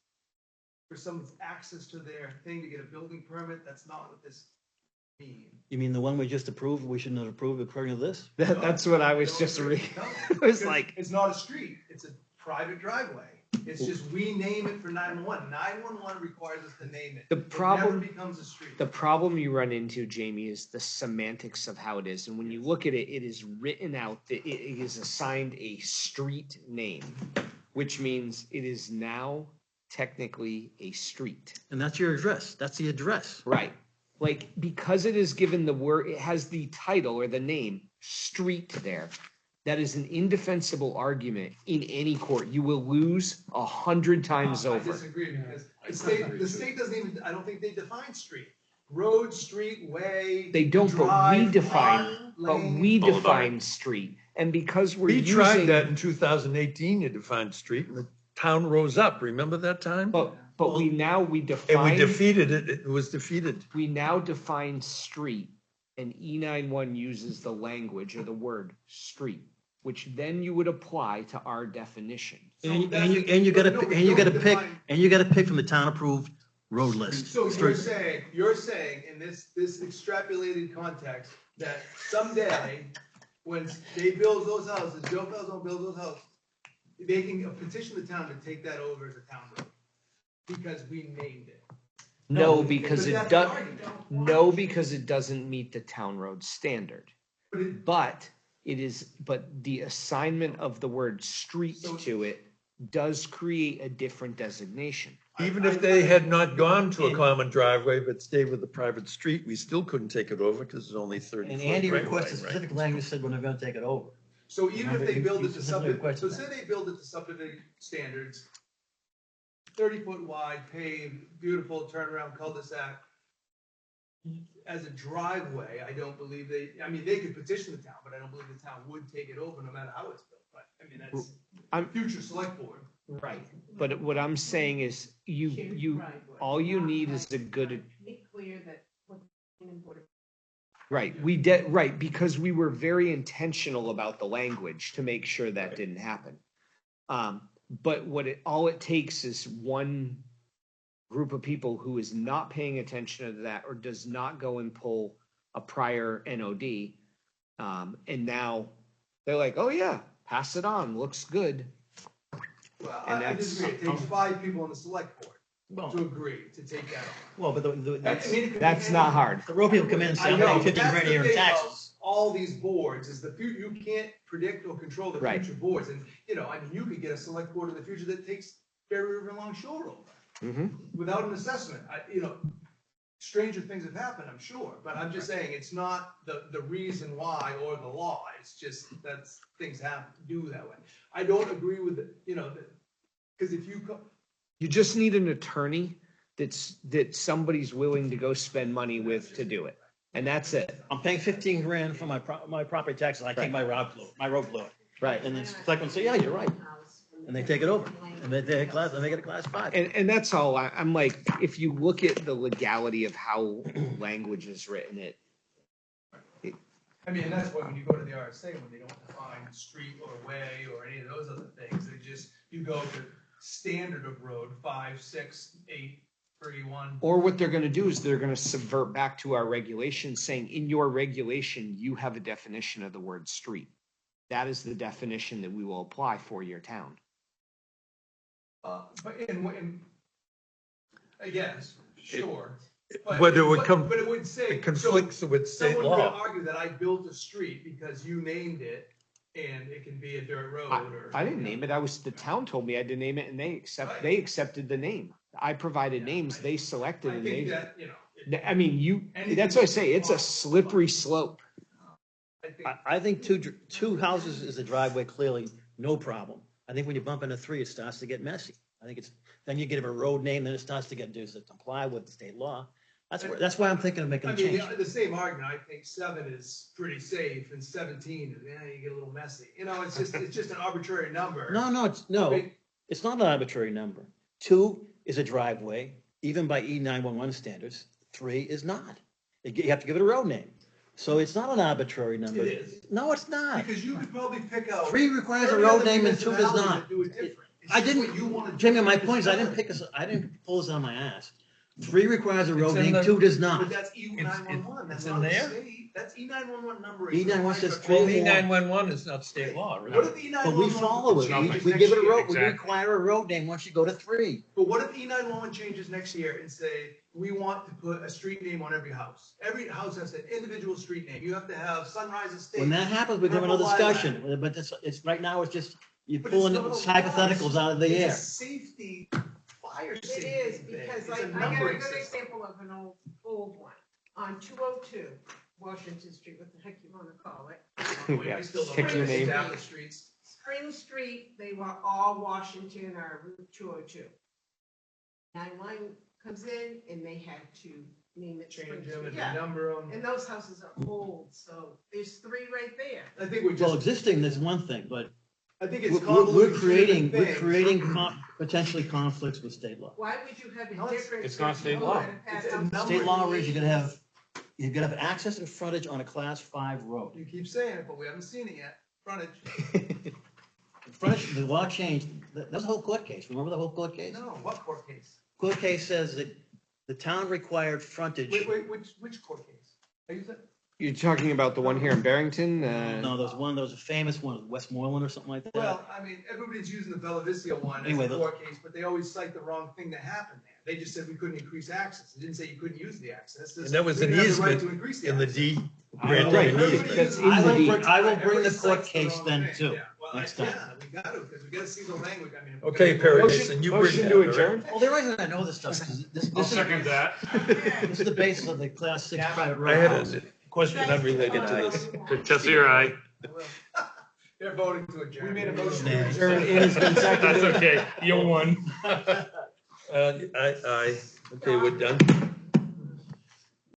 Speaker 10: for someone's access to their thing to get a building permit, that's not what this means.
Speaker 5: You mean the one we just approved, we shouldn't have approved according to this?
Speaker 3: That's what I was just reading.
Speaker 10: No,
Speaker 3: It was
Speaker 10: because
Speaker 3: like,
Speaker 10: it's not a street, it's a private driveway. It's just we name it for 911. 911 requires us to name it.
Speaker 3: The problem-
Speaker 10: It never becomes a street.
Speaker 3: the problem you run into, Jamie, is the semantics of how it is. And when you look at it, it is written out that it is assigned a street name, which means it is now technically a street.
Speaker 5: And that's your address. That's the address.
Speaker 3: Right. Like, because it is given the word, it has the title or the name, street there. That is an indefensible argument in any court. You will lose 100 times
Speaker 10: I
Speaker 3: over.
Speaker 10: disagree because the state doesn't even, I don't think they define street. Road, street, way.
Speaker 3: They don't, but we
Speaker 10: drive,
Speaker 3: define,
Speaker 10: park,
Speaker 3: but
Speaker 10: lane.
Speaker 3: we define street. And because we're
Speaker 1: We tried
Speaker 3: using,
Speaker 1: that in 2018, you defined street, and the town rose up, remember that time?
Speaker 3: but we now, we
Speaker 1: And we
Speaker 3: define,
Speaker 1: defeated it, it was defeated.
Speaker 3: we now define street, and E91 uses the language or the word street, which then you would apply to our definition.
Speaker 5: And you
Speaker 10: that's-
Speaker 5: gotta,
Speaker 10: no, we
Speaker 5: and you
Speaker 10: don't
Speaker 5: gotta pick,
Speaker 10: define-
Speaker 5: and you gotta pick from the town approved road list.
Speaker 10: So
Speaker 5: Street.
Speaker 10: you're saying in this extrapolated context that someday, when they build those houses, Joe Fells don't build those houses, they can petition the town to take that over as a town road, because we named it.
Speaker 3: No, because
Speaker 10: But
Speaker 3: it
Speaker 10: that's
Speaker 3: does,
Speaker 10: the argument.
Speaker 3: no, because it doesn't meet the town road standard.
Speaker 10: But it,
Speaker 3: But it is, but the assignment of the word street
Speaker 10: So-
Speaker 3: to it does create a different designation.
Speaker 1: Even if they had not gone to a common driveway, but stayed with a private street, we still couldn't take it over because it's only 30
Speaker 5: And
Speaker 1: foot
Speaker 5: Andy
Speaker 1: right
Speaker 5: requested
Speaker 1: away, right?
Speaker 5: specific language, said we're not gonna take it over.
Speaker 10: so even if
Speaker 5: Remember,
Speaker 10: they
Speaker 5: you-
Speaker 10: build
Speaker 5: you
Speaker 10: it to
Speaker 5: specifically
Speaker 10: subdivision, so
Speaker 5: requested
Speaker 10: say they build it to subdivision standards, 30-foot wide, paved, beautiful turnaround cul-de-sac. As a driveway, I don't believe they could petition the town, but I don't believe the town would take it over no matter how it's built. But I mean, that's
Speaker 3: I'm-
Speaker 10: future select board.
Speaker 3: Right. But what I'm saying is you, all you need is a good,
Speaker 6: Make clear that what the planning board
Speaker 3: right, right, because we were very intentional about the language to make sure that didn't happen. But all it takes is one group of people who is not paying attention to that or does not go and pull a prior NOD. And now they're like, oh yeah, pass it on, looks good.
Speaker 10: Well,
Speaker 3: And
Speaker 10: I
Speaker 3: that's-
Speaker 10: disagree. It takes 5 people on the select board
Speaker 5: Well,
Speaker 10: to agree to take that on.
Speaker 5: well, but
Speaker 10: I mean, it could be
Speaker 3: That's not hard.
Speaker 5: the road people come in and say,
Speaker 10: I
Speaker 5: I'm
Speaker 10: know,
Speaker 5: paying
Speaker 10: but
Speaker 5: 15
Speaker 10: that's
Speaker 5: grand a
Speaker 10: the
Speaker 5: year in
Speaker 10: thing about
Speaker 5: taxes.
Speaker 10: all these boards is you can't predict or control the
Speaker 3: Right.
Speaker 10: future boards. And, I mean, you could get a select board in the future that takes Ferry River and Long Shore over without an assessment. Stranger things have happened, I'm sure, but I'm just saying it's not the reason why or the law. It's just that's things do that way. I don't agree with because if you
Speaker 3: You just need an attorney that somebody's willing to go spend money with to do it. And that's it.
Speaker 5: I'm paying 15 grand for my property taxes, I think my road blew it.
Speaker 3: Right.
Speaker 5: And then selectmen say, yeah, you're right, and they take it over, and they get a class 5.
Speaker 3: And that's all. I'm like, if you look at the legality of how language is written,
Speaker 10: I mean, and that's why when you go to the RSA, when they don't define street or way or any of those other things, you go to standard of road, 5, 6, 8 31.
Speaker 3: Or what they're gonna do is they're gonna subvert back to our regulation, saying in your regulation, you have a definition of the word street. That is the definition that we will apply for your town.
Speaker 10: But I guess, sure.
Speaker 11: But it would come,
Speaker 10: But it would say.
Speaker 11: it conflicts with state
Speaker 10: Someone could
Speaker 11: law.
Speaker 10: argue that I built a street because you named it and it can be a dirt road or.
Speaker 3: I didn't name it. The town told me I had to name it and they accepted the name. I provided names, they selected
Speaker 10: I
Speaker 3: and
Speaker 10: think
Speaker 3: they,
Speaker 10: that,
Speaker 3: I mean, that's why I say it's a slippery slope.
Speaker 10: I think.
Speaker 5: I think two houses is a driveway, clearly, no problem. I think when you bump into three, it starts to get messy. I think then you get a road name, then it starts to does it comply with the state law. That's why I'm thinking of making
Speaker 10: I
Speaker 5: a
Speaker 10: mean,
Speaker 5: change.
Speaker 10: the same argument, I think 7 is pretty safe and 17, you get a little messy. It's just an arbitrary number.
Speaker 5: No, it's not an arbitrary number. 2 is a driveway, even by E911 standards. 3 is not. You have to give it a road name. So it's not an arbitrary number.
Speaker 10: It is.
Speaker 5: No, it's not.
Speaker 10: Because you could probably pick out.
Speaker 5: 3 requires a
Speaker 10: every
Speaker 5: road
Speaker 10: other
Speaker 5: name and 2 does
Speaker 10: municipality
Speaker 5: not.
Speaker 10: that do it different. It's
Speaker 5: I
Speaker 10: just what you
Speaker 5: didn't,
Speaker 10: wanna do
Speaker 5: Jimmy, my
Speaker 10: to
Speaker 5: point is I
Speaker 10: spell
Speaker 5: didn't pull this on my ass. 3 requires a road
Speaker 11: in
Speaker 5: name,
Speaker 11: the-
Speaker 5: 2 does
Speaker 10: But
Speaker 5: not.
Speaker 10: that's E911, that's
Speaker 11: it's in
Speaker 10: not the
Speaker 11: there?
Speaker 10: state, that's E911 number. is
Speaker 5: E911
Speaker 10: required
Speaker 5: says
Speaker 10: by
Speaker 5: three
Speaker 10: all-
Speaker 11: Well, E911 is not state law,
Speaker 10: What
Speaker 11: right?
Speaker 10: if E911?
Speaker 5: But we follow it.
Speaker 10: changes
Speaker 5: We
Speaker 10: next
Speaker 5: give it a
Speaker 10: year?
Speaker 5: road, we
Speaker 11: exactly.
Speaker 5: require a road name once you go to 3.
Speaker 10: But what if E911 changes next year and say, we want to put a street name on every house? Every house has an individual street name. You have to have Sunrise Estate.
Speaker 5: When that happens, we can have another
Speaker 10: Purple Lilac.
Speaker 5: discussion, but it's, right now, it's just, you're
Speaker 10: But it's
Speaker 5: pulling
Speaker 10: not a law.
Speaker 5: hypotheticals out of the
Speaker 10: It's a
Speaker 5: air.
Speaker 10: safety, fire
Speaker 6: It
Speaker 10: safety
Speaker 6: is,
Speaker 10: thing.
Speaker 6: because
Speaker 10: It's
Speaker 6: I
Speaker 10: a
Speaker 6: got a
Speaker 10: numbering
Speaker 6: good
Speaker 10: system.
Speaker 6: example of an old one. On 202 Washington Street, what the heck you wanna call it?
Speaker 3: Yeah,
Speaker 10: I still don't
Speaker 3: pick your
Speaker 10: understand
Speaker 3: name.
Speaker 10: half the streets.
Speaker 6: Spring Street, they were all Washington or Route 202. 911 comes in and they had to name it Spring
Speaker 10: Change them
Speaker 6: Street.
Speaker 10: and
Speaker 6: Yeah,
Speaker 10: number them.
Speaker 6: and those houses are old, so there's 3 right there.
Speaker 10: I think we
Speaker 5: Well,
Speaker 10: just,
Speaker 5: existing is one thing, but
Speaker 10: I think it's
Speaker 5: we're
Speaker 10: convoluted.
Speaker 5: creating,
Speaker 10: between the things.
Speaker 5: potentially conflicts with state law.
Speaker 6: Why would you have
Speaker 10: No,
Speaker 6: a different?
Speaker 11: it's not state
Speaker 6: Oh,
Speaker 11: law.
Speaker 6: and a
Speaker 10: It's a
Speaker 6: house-
Speaker 10: number.
Speaker 5: State law is you're gonna have access and frontage on a class 5 road.
Speaker 10: You keep saying it, but we haven't seen it yet. Frontage.
Speaker 5: Frontage, the law changed, that was a whole court case, remember the whole court case?
Speaker 10: No, what court case?
Speaker 5: Court case says that the town required frontage.
Speaker 10: Wait, which court case? Are you saying?
Speaker 3: You're talking about the one here in Barrington?
Speaker 5: No, there was a famous one, Westmoreland or something like that.
Speaker 10: Well, I mean, everybody's using the Bella Vista one as
Speaker 5: Anyway,
Speaker 10: a court case, but they always cite the wrong thing that happened there. They just said we couldn't increase access. They didn't say you couldn't use the access.
Speaker 11: And that was
Speaker 10: We
Speaker 11: an
Speaker 10: didn't have the right
Speaker 11: easement
Speaker 10: to increase
Speaker 11: in the
Speaker 10: access.
Speaker 11: D,
Speaker 5: I
Speaker 11: granted
Speaker 5: know,
Speaker 11: an
Speaker 5: right.
Speaker 11: easement.
Speaker 3: That's in the deed.
Speaker 5: I will bring
Speaker 10: Everybody
Speaker 5: the court
Speaker 10: cites the
Speaker 5: case
Speaker 10: wrong
Speaker 5: then
Speaker 10: thing.
Speaker 5: too,
Speaker 10: Yeah, well,
Speaker 5: next time.
Speaker 10: Yeah, we gotta, because we gotta see the language. I mean. if we're
Speaker 11: Okay,
Speaker 10: gonna-
Speaker 11: Perry
Speaker 3: Motion-
Speaker 11: Mason, you bring
Speaker 3: motion
Speaker 11: that,
Speaker 3: to
Speaker 11: all right?
Speaker 3: adjourn?
Speaker 5: Well, the reason I know this stuff is this is,
Speaker 4: that.
Speaker 5: this is the basis of the class 6 private
Speaker 11: I
Speaker 5: road
Speaker 11: had
Speaker 5: house.
Speaker 11: a question unrelated to this.
Speaker 4: Chelsea or I?
Speaker 10: They're voting to adjourn.
Speaker 3: We made a motion
Speaker 5: Nah.
Speaker 3: to adjourn. It has been seconded.
Speaker 4: That's okay, you won.
Speaker 11: I, okay, we're done.